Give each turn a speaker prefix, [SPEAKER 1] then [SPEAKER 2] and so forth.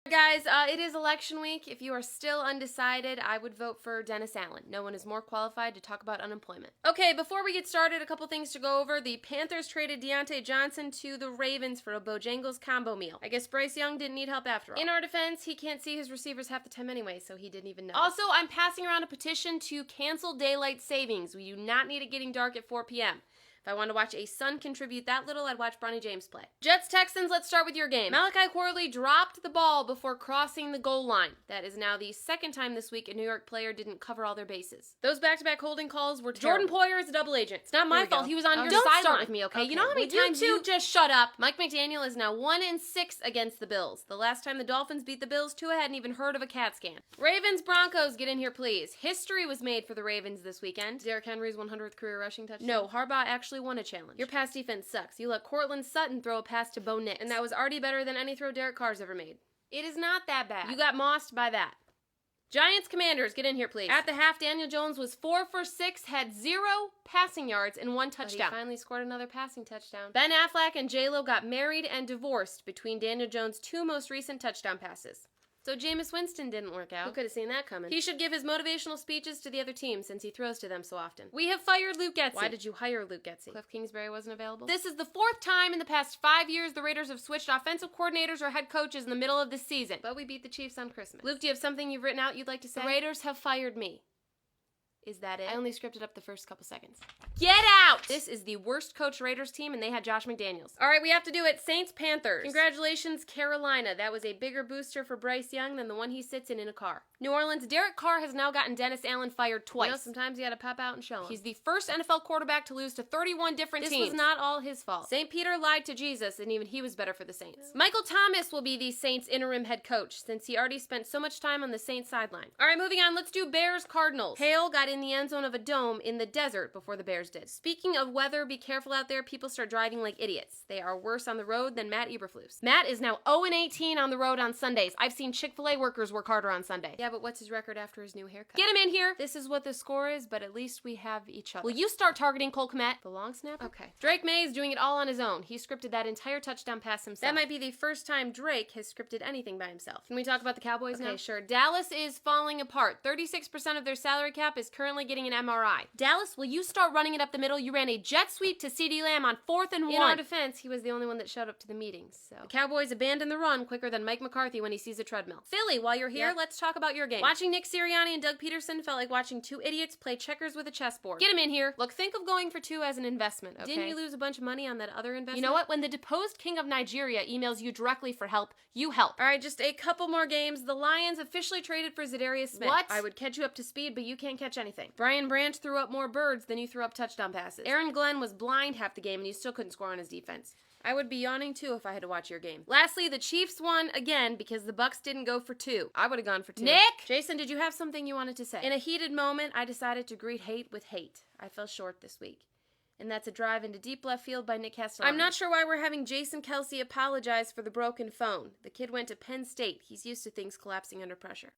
[SPEAKER 1] Guys, it is election week. If you are still undecided, I would vote for Dennis Allen. No one is more qualified to talk about unemployment. Okay, before we get started, a couple things to go over. The Panthers traded Deontay Johnson to the Ravens for a Bojangles combo meal. I guess Bryce Young didn't need help after all. In our defense, he can't see his receivers half the time anyway, so he didn't even know. Also, I'm passing around a petition to cancel daylight savings. We do not need it getting dark at 4 p.m. If I wanted to watch a son contribute that little, I'd watch Bronny James play. Jets-Texans, let's start with your game. Malachi Corley dropped the ball before crossing the goal line. That is now the second time this week a New York player didn't cover all their bases. Those back-to-back holding calls were terrible. Jordan Poyer is a double agent. It's not my fault. He was on your sideline. Don't start with me, okay? You know how many times you just shut up? Mike McDaniel is now 1-6 against the Bills. The last time the Dolphins beat the Bills, Tua hadn't even heard of a CAT scan. Ravens-Broncos, get in here, please. History was made for the Ravens this weekend. Derrick Henry's 100th career rushing touchdown. No, Harbaugh actually won a challenge. Your pass defense sucks. You let Cortland Sutton throw a pass to Bo Nix, and that was already better than any throw Derek Carr's ever made. It is not that bad. You got mossed by that. Giants-Commanders, get in here, please. At the half, Daniel Jones was 4 for 6, had 0 passing yards and 1 touchdown. But he finally scored another passing touchdown. Ben Affleck and J-Lo got married and divorced between Daniel Jones' 2 most recent touchdown passes. So Jameis Winston didn't work out. Who could have seen that coming? He should give his motivational speeches to the other team since he throws to them so often. We have fired Luke Getsy. Why did you hire Luke Getsy? Cliff Kingsbury wasn't available? This is the 4th time in the past 5 years the Raiders have switched offensive coordinators or head coaches in the middle of the season. But we beat the Chiefs on Christmas. Luke, do you have something you've written out you'd like to say? The Raiders have fired me. Is that it? I only scripted up the first couple seconds. Get out! This is the worst coach Raiders team, and they had Josh McDaniels. All right, we have to do it. Saints-Panthers. Congratulations, Carolina. That was a bigger booster for Bryce Young than the one he sits in a car. New Orleans, Derek Carr has now gotten Dennis Allen fired twice. You know, sometimes you gotta pop out and show him. He's the first NFL quarterback to lose to 31 different teams. This was not all his fault. St. Peter lied to Jesus, and even he was better for the Saints. Michael Thomas will be the Saints' interim head coach, since he already spent so much time on the Saints sideline. All right, moving on. Let's do Bears-Cardinals. Hale got in the end zone of a dome in the desert before the Bears did. Speaking of weather, be careful out there. People start driving like idiots. They are worse on the road than Matt Eberflus. Matt is now 0-18 on the road on Sundays. I've seen Chick-fil-A workers work harder on Sunday. Yeah, but what's his record after his new haircut? Get him in here! This is what the score is, but at least we have each other. Will you start targeting Cole Kmet? The long snapper? Okay. Drake May is doing it all on his own. He scripted that entire touchdown pass himself. That might be the first time Drake has scripted anything by himself. Can we talk about the Cowboys now? Okay, sure. Dallas is falling apart. 36% of their salary cap is currently getting an MRI. Dallas, will you start running it up the middle? You ran a jet sweep to CeeDee Lamb on 4th and 1. In our defense, he was the only one that showed up to the meetings, so. The Cowboys abandon the run quicker than Mike McCarthy when he sees a treadmill. Philly, while you're here, let's talk about your game. Watching Nick Sirianni and Doug Peterson felt like watching 2 idiots play checkers with a chessboard. Get him in here. Look, think of going for 2 as an investment, okay? Didn't you lose a bunch of money on that other investment? You know what? When the deposed king of Nigeria emails you directly for help, you help. All right, just a couple more games. The Lions officially traded for Zadarius Smith. What? I would catch you up to speed, but you can't catch anything. Brian Branch threw up more birds than you threw up touchdown passes. Aaron Glenn was blind half the game, and he still couldn't score on his defense. I would be yawning too if I had to watch your game. Lastly, the Chiefs won again because the Bucks didn't go for 2. I would have gone for 2. Nick! Jason, did you have something you wanted to say? In a heated moment, I decided to greet hate with hate. I fell short this week. And that's a drive into deep left field by Nick Castellano. I'm not sure why we're having Jason Kelsey apologize for the broken phone. The kid went to Penn State. He's used to things collapsing under pressure.